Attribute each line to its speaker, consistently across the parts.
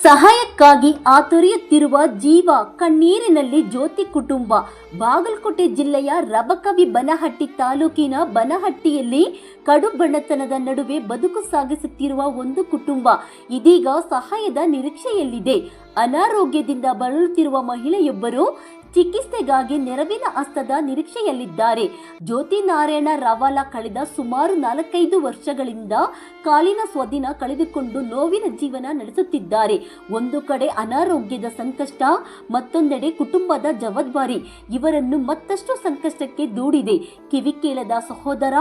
Speaker 1: ಸಹಾಯಕ್ಕಾಗಿ ಆತುರಿಯುತ್ತಿರುವ ಜೀವ ಕಣ್ಣೀರಿನಲ್ಲಿ ಜ್ಯೋತಿ ಕುಟುಂಬ. ಬಾಗಲಕೋಟೆ ಜಿಲ್ಲೆಯ ರಬಕವಿ ಬನಹಟ್ಟಿ ತಾಲೂಕಿನ ಬನಹಟ್ಟಿಯಲ್ಲಿ ಕಡು ಬಡತನದ ನಡುವೆ ಬದುಕು ಸಾಗಿಸುತ್ತಿರುವ ಒಂದು ಕುಟುಂಬ ಇದೀಗ ಸಹಾಯದ ನಿರೀಕ್ಷೆಯಲ್ಲಿದೆ. ಅನಾರೋಗ್ಯದಿಂದ ಬಳಲುತ್ತಿರುವ ಮಹಿಳೆಯೊಬ್ಬರು ಚಿಕಿತ್ಸೆಗಾಗಿ ನೆರವಿನ ಹಸ್ತದ ನಿರೀಕ್ಷೆಯಲ್ಲಿದ್ದಾರೆ. ಜ್ಯೋತಿ ನಾರಾಯಣ ರಾವಾಲ ಕಳೆದ ಸುಮಾರು 4-5 ವರ್ಷಗಳಿಂದ ಕಾಲಿನ ಸ್ವಾಧೀನ ಕಳೆದುಕೊಂಡು ನೋವಿನ ಜೀವನ ನಡೆಸುತ್ತಿದ್ದಾರೆ. ಒಂದು ಕಡೆ ಅನಾರೋಗ್ಯದ ಸಂಕಷ್ಟ, ಮತ್ತೊಂದೆಡೆ ಕುಟುಂಬದ ಜವಾಬ್ದಾರಿ ಇವರನ್ನು ಮತ್ತಷ್ಟು ಸಂಕಷ್ಟಕ್ಕೆ ದೂಡಿದೆ. ಕಿವಿ ಕೇಳದ ಸಹೋದರ,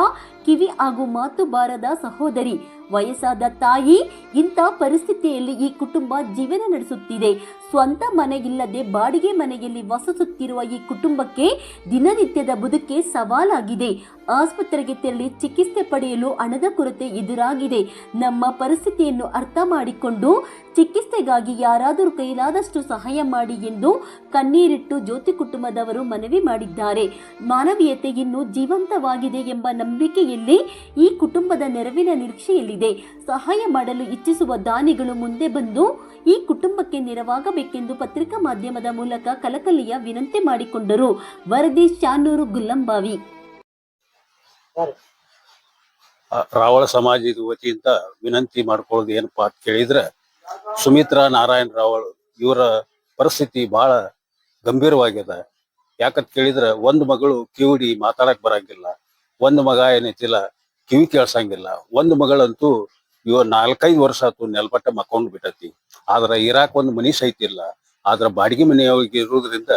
Speaker 1: ಕಿವಿ ಹಾಗೂ ಮಾತು ಬಾರದ ಸಹೋದರಿ, ವಯಸ್ಸಾದ ತಾಯಿ, ಇಂಥ ಪರಿಸ್ಥಿತಿಯಲ್ಲಿ ಈ ಕುಟುಂಬ ಜೀವನ ನಡೆಸುತ್ತಿದೆ. ಸ್ವಂತ ಮನೆ ಇಲ್ಲದೆ ಬಾಡಿಗೆ ಮನೆಯಲ್ಲಿ ವಾಸಿಸುತ್ತಿರುವ ಈ ಕುಟುಂಬಕ್ಕೆ ದಿನನಿತ್ಯದ ಬದುಕೆ ಸವಾಲಾಗಿದೆ. ಆಸ್ಪತ್ರೆಗೆ ತೆರಳಿ ಚಿಕಿತ್ಸೆ ಪಡೆಯಲು ಹಣದ ಕೊರತೆ ಎದುರಾಗಿದೆ. ನಮ್ಮ ಪರಿಸ್ಥಿತಿಯನ್ನು ಅರ್ಥ ಮಾಡಿಕೊಂಡು ಚಿಕಿತ್ಸೆಗಾಗಿ ಯಾರಾದರೂ ಕೈಲಾದಷ್ಟು ಸಹಾಯ ಮಾಡಿ ಎಂದು ಕಣ್ಣೀರಿಟ್ಟು ಜ್ಯೋತಿ ಕುಟುಂಬದವರು ಮನವಿ ಮಾಡಿದ್ದಾರೆ. ಮಾನವೀಯತೆ ಇನ್ನೂ ಜೀವಂತವಾಗಿದೆ ಎಂಬ ನಂಬಿಕೆಯಲ್ಲಿ ಈ ಕುಟುಂಬದ ನೆರವಿನ ನಿರೀಕ್ಷೆಯಲ್ಲಿದೆ. ಸಹಾಯ ಮಾಡಲು ಇಚ್ಛಿಸುವ ದಾನಿಗಳು ಮುಂದೆ ಬಂದು ಈ ಕುಟುಂಬಕ್ಕೆ ನೆರವಾಗಬೇಕೆಂದು ಪತ್ರಿಕಾ ಮಾಧ್ಯಮದ ಮೂಲಕ ಕಲಕಲಿಯ ವಿನಂತಿ ಮಾಡಿಕೊಂಡರು. ವರದಿ ಶಾನೂರು ಗುಲ್ಲಂಬಾವಿ.
Speaker 2: ರಾವಳ ಸಮಾಜದ ವತಿಯಿಂದ ವಿನಂತಿ ಮಾಡ್ಕೊಳ್ಳೋದು ಏನಪ್ಪಾ ಅಂತ ಕೇಳಿದ್ರೆ, ಸುಮಿತ್ರಾ ನಾರಾಯಣ ರಾವಳ ಇವರ ಪರಿಸ್ಥಿತಿ ಬಹಳ ಗಂಭೀರವಾಗಿದೆ. ಯಾಕಂತ ಕೇಳಿದ್ರೆ, ಒಂದು ಮಗಳು ಕಿವಿಡಿ ಮಾತಾಡಕ್ ಬರಂಗಿಲ್ಲ, ಒಂದು ಮಗ ಏನೈತಿಲ್ಲ ಕಿವಿ ಕೇಳ್ಸಂಗಿಲ್ಲ, ಒಂದು ಮಗಳಂತೂ 4-5 ವರ್ಷ ಆಯ್ತು ನೆಲಪಟ್ಟ ಮಕ್ಕೊಂಡು ಬಿಟ್ಟತಿ. ಆದ್ರೆ ಇರಾಕ್ ಒಂದು ಮನಿ ಸಹಿತ ಇಲ್ಲ. ಆದ್ರ ಬಾಡಿಗೆ ಮನೆಯೊಳಗೆ ಇರೋದ್ರಿಂದ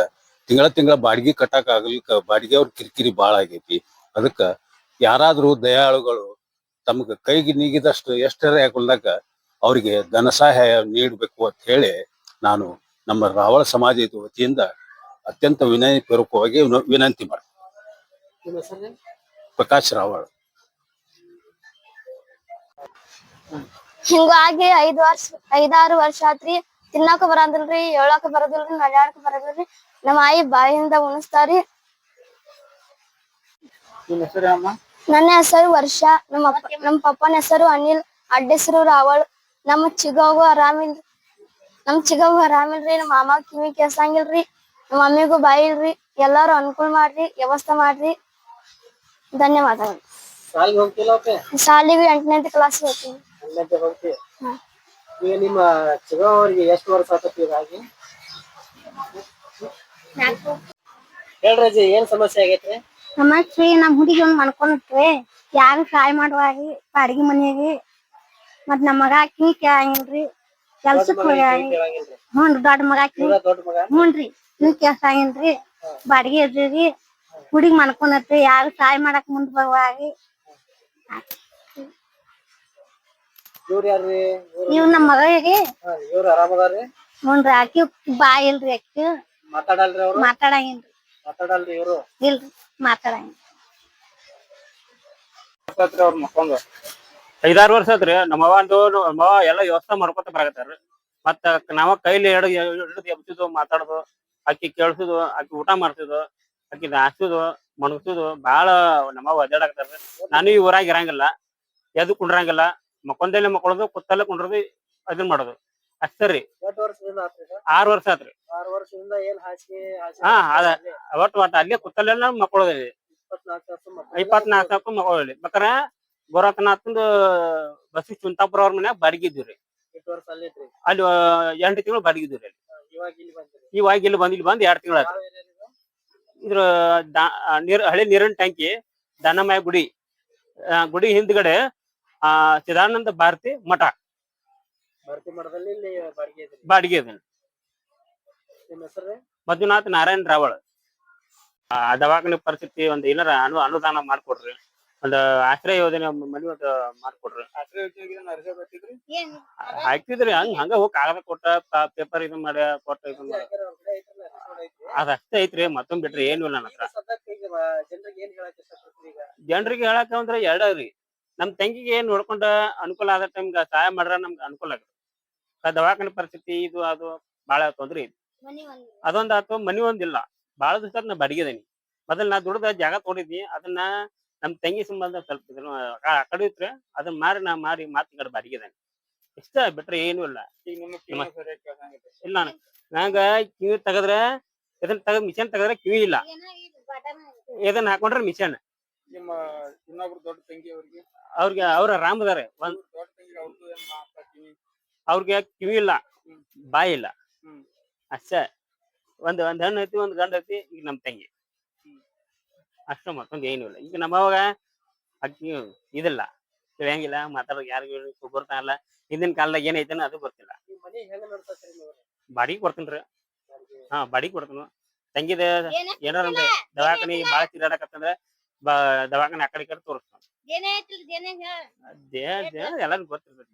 Speaker 2: ತಿಂಗಳ ಬಾಡಿಗೆ ಕಟ್ಟಕ್ ಆಗ್ಲಿಕ್ಕ ಬಾಡಿಗೆ ಅವ್ರ ಕಿರಿಕಿರಿ ಬಾಳ ಆಗೈತಿ. ಅದಕ್ಕ ಯಾರಾದ್ರೂ ದಯಾಳುಗಳು ತಮ್ಗ ಕೈಗೆ ನೀಗಿದಷ್ಟು ಎಷ್ಟರ ಯಾಕೊಂಡಾಗ ಅವ್ರಿಗೆ ಧನ ಸಹಾಯ ನೀಡಬೇಕು ಅಂತ ಹೇಳಿ ನಾನು ನಮ್ಮ ರಾವಳ ಸಮಾಜದ ವತಿಯಿಂದ ಅತ್ಯಂತ ವಿನಯಪೂರ್ವಕವಾಗಿ ವಿನಂತಿ ಮಾಡ್ತೀನಿ. ಪ್ರಕಾಶ್ ರಾವಳ.
Speaker 3: ಹಿಂಗಾಗಿ 5-6 ವರ್ಷ ಆತ್ರಿ. ತಿನ್ನಾಕ ಬರಂದಿಲ್ರಿ, ಹೇಳಾಕ ಬರೋದಿಲ್ರಿ, ನಡ್ಯಾಡಕ ಬರೋದಿಲ್ರಿ. ನಮ್ಮ ಆಯಿ ಬಾಯಿಂದ ಉಣಿಸ್ತಾರಿ. ನನ್ನ ಹೆಸರು ವರ್ಷ, ನಮ್ಮ ಪಪ್ಪನ ಹೆಸರು ಅನಿಲ್, ಅಡ್ಡ ಹೆಸರು ರಾವಳ್. ನಮ್ಮ ಚಿಗವ್ವ ಆರಾಮಿಲ್ರಿ. ನಮ್ಮ ಮಾಮ ಕಿವಿ ಕೇಳ್ಸಂಗಿಲ್ರಿ, ನಮ್ಮ ಮಮ್ಮಿಗೂ ಬಾಯಿ ಇಲ್ರಿ. ಎಲ್ಲಾರು ಅನುಕೂಲ ಮಾಡ್ರಿ, ವ್ಯವಸ್ಥೆ ಮಾಡ್ರಿ. ಧನ್ಯವಾದಗಳು. ಸಾಲಿಗೆ 8ನೇ ಕ್ಲಾಸ್ ಹೋಗ್ತೀನಿ.
Speaker 4: ನಿಮ್ಮ ಚಿಗವ್ರಿಗೆ ಎಷ್ಟು ವರ್ಷ ಆತತಿ? ಹೇಳ್ರಿ, ಏನ್ ಸಮಸ್ಯೆ ಆಗೈತ್ರಿ?
Speaker 3: ಸಮಸ್ಯೆ ನಮ್ ಹುಡುಗಿ ಒಂದ್ ಮನ್ಕೊಂಡ್ರಿ, ಯಾರು ಸಹಾಯ ಮಾಡುವಾರಿ ಬಾಡಿಗೆ ಮನೆಯಾಗಿ. ಮತ್ ನಮ್ಮ ಮಗ ಕಿವಿ ಕೇಳಂಗಿಲ್ರಿ, ಕೆಲ್ಸಕ್ ಹೋಗ್ಯಾರಿ. ಹ್ಞೂನ್ರಿ, ದೊಡ್ಡ ಮಗ ಹ್ಞೂನ್ರಿ ಕಿವಿ ಕೇಳ್ಸಂಗಿಲ್ರಿ, ಬಾಡಿಗೆ ಇದ್ರಿ. ಹುಡುಗಿ ಮನ್ಕೊಂಡ್ರಿ, ಯಾರು ಸಹಾಯ ಮಾಡಕ್ ಮುಂದ್ ಬರುವಾರಿ. ಇವ್ ನಮ್ ಮಗಳಿಗೆ ಹ್ಞೂನ್ರಿ, ಆಕಿ ಬಾಯಿ ಇಲ್ರಿ, ಆಕಿ ಮಾತಾಡಂಗಿಲ್ರಿ. ಇಲ್ರಿ, ಮಾತಾಡಂಗಿಲ್ಲ.
Speaker 5: 5-6 ವರ್ಷ ಆತ್ರಿ. ನಮ್ಮವ್ವ ಎಲ್ಲ ವ್ಯವಸ್ಥೆ ಮಾಡ್ಕೊತ ಬರಾಕತ್ತಾರ. ಮತ್ತ ನಾವ ಕೈಲಿ ಹಿಡಿದು ಎಬ್ಸುದು, ಮಾತಾಡುದು, ಆಕಿ ಕೇಳ್ಸುದು, ಆಕಿ ಊಟ ಮಾಡ್ಸುದು, ಆಕಿ ಹಾಸುದು, ಮಣಗ್ಸುದು ಬಾಳ ನಮ್ಮವ್ವ ಒದ್ದಾಡಕತ್ತಾರ. ನಾನು ಈ ಊರಾಗ ಇರಂಗಿಲ್ಲ, ಎದ್ದು ಕುಂಡ್ರಂಗಿಲ್ಲ, ಮಕ್ಕೊಂದಲ್ಲೇ ಮಕ್ಕೊಳ್ಳೋದು, ಕುತ್ತಲ್ಲೇ ಕುಂಡ್ರದು, ಅದನ್ ಮಾಡೋದು ಅಷ್ಟರಿ. 6 ವರ್ಷ ಆತ್ರಿ. ಒಟ್ಟು ಅಲ್ಲೇ ಕುತ್ತಲ್ಲೆಲ್ಲ ಮಕ್ಕೊಳ್ಳೋದ್ರಿ. 24 ತಾಸು ಮಕ್ಕೊಳ್ಳಿ. ಬೇಕಾರೆ ಗೋರಖನಾಥಂದು ಬಸ್ಸಿ ಚುಂತಾಪುರ ಅವ್ರ ಮನ್ಯಾಗ ಬಾಡಿಗೆ ಇದ್ವಿ. ಅಲ್ಲಿ 8 ತಿಂಗಳು ಬಾಡಿಗೆ ಇದ್ವಿ. ಇವಾಗ ಇಲ್ಲಿ ಬಂದ್ 2 ತಿಂಗಳ ಆಯ್ತು. ಇದ್ರ ಹಳೆ ನೀರಿನ ಟ್ಯಾಂಕಿ, ದಾನಮಾಯ ಗುಡಿ ಹಿಂದ್ಗಡೆ ಚಿದಾನಂದ ಭಾರತಿ ಮಠ ಬಾಡಿಗೆ ಇದೆ. ಮಂಜುನಾಥ್ ನಾರಾಯಣ ರಾವಳ. ದವಾಖಾನೆ ಪರಿಸ್ಥಿತಿ ಒಂದ್ ಏನಾರ ಅನುದಾನ ಮಾಡ್ಕೊಡ್ರಿ, ಒಂದ್ ಆಶ್ರಯ ಯೋಜನೆ ಮನಿ ಒಂದ್ ಮಾಡ್ಕೊಡ್ರಿ. ಹಾಕಿದ್ರಿ ಹಂಗ ಹೋಗಿ ಕಾಗದ ಕೊಟ್ಟ ಪೇಪರ್ ಇದನ್ ಮಾಡಿ ಕೊಟ್ಟ ಅದಷ್ಟೇ ಐತ್ರಿ. ಮತ್ತೊಂದ್ ಬಿಟ್ರಿ ಏನು ಇಲ್ಲ ನನ್ನ ಹತ್ರ. ಜನರಿಗೆ ಹೇಳಕ ಅಂದ್ರೆ ಎರಡ್ರಿ. ನಮ್ ತಂಗಿಗೆ ಏನ್ ನೋಡ್ಕೊಂಡ ಅನುಕೂಲ ಆದ ಟೈಮ್ಗ ಸಹಾಯ ಮಾಡ್ರ ನಮ್ಗೆ ಅನುಕೂಲ ಆಗುತ್ತೆ. ದವಾಖಾನೆ ಪರಿಸ್ಥಿತಿ ಇದು ಅದು ಬಾಳ ತೊಂದ್ರೆ ಐತಿ. ಅದೊಂದ್ ಆತು, ಮನಿ ಒಂದಿಲ್ಲ. ಬಾಳ ದಿವಸ ನಾ ಬಾಡಿಗೆದೇನಿ. ಮೊದಲ್ ನಾ ದುಡ್ದ ಜಾಗ ತಗೊಂಡಿದ್ನಿ, ಅದನ್ನ ನಮ್ ತಂಗಿ ಸಂಬಂಧ ಸ್ವಲ್ಪ ಆ ಕಡೆ ಇತ್ರಿ, ಅದನ್ನ ಮಾರಿ ನಾ ಮಾರಿ ಮಾತ್ ಈ ಕಡೆ ಬಾಡಿಗೆದೇನಿ. ಇಷ್ಟ ಬಿಟ್ರೆ ಏನು ಇಲ್ಲ. ಇಲ್ಲ ನಂಗ ಕಿವಿ ತೆಗದ್ರ ಇದನ್ನ ತೆಗದ್ ಮಿಷನ್ ತೆಗದ್ರ ಕಿವಿ ಇಲ್ಲ, ಇದನ್ನ ಹಾಕೊಂಡ್ರೆ ಮಿಷನ್.
Speaker 6: ನಿಮ್ಮ ಇನ್ನೊಬ್ರು ದೊಡ್ಡ ತಂಗಿ
Speaker 5: ಅವ್ರಿಗೆ ಅವ್ರ ಆರಾಮ್ ಅದಾರೆ. ಒಂದ್
Speaker 6: ದೊಡ್ಡ ತಂಗಿ ಅವ್ರದ್ದು ಏನ್ ಮಾತಾಡ್ತೀನಿ.
Speaker 5: ಅವ್ರಿಗೆ ಕಿವಿ ಇಲ್ಲ, ಬಾಯಿ ಇಲ್ಲ,
Speaker 6: ಹ್ಮ್.
Speaker 5: ಅಷ್ಟೇ. ಒಂದ್ ಹೆಣ್ಣು ಐತಿ, ಒಂದ್ ಗಂಡ ಐತಿ. ಈಗ ನಮ್ ತಂಗಿ ಅಷ್ಟ, ಮತ್ತೊಂದ್ ಏನು ಇಲ್ಲ. ಈಗ ನಮ್ಮವಾಗ ಅಕ್ಕಿ ಇದಿಲ್ಲ, ತಿಳಿಯಂಗಿಲ್ಲ, ಮಾತಾಡೋದು ಯಾರಿಗೂ ಗೊತ್ತಾಗಲ್ಲ. ಹಿಂದಿನ ಕಾಲದಾಗ ಏನೈತೇನ ಅದು ಗೊತ್ತಿಲ್ಲ.
Speaker 4: ನಿಮ್ ಮನಿ ಹೆಂಗ ನಡ್ಸತ್ರಿ ನೀವು?
Speaker 5: ಬಾಡಿಗೆ ಕೊಡ್ತೀನ್ರಿ. ಹಾ, ಬಾಡಿಗೆ ಕೊಡ್ತೀನಿ. ತಂಗಿದ ಏನಾರ ದವಾಖಾನಿ ಬಾಳ ತಿರ್ಗಾಡಕತ್ತಂದ್ರ ದವಾಖಾನೆ ಆ ಕಡೆ ತೋರಿಸ್ತಾನ. ಎಲ್ಲಾನು ಗೊತ್ತಿರ್ತೈತಿ.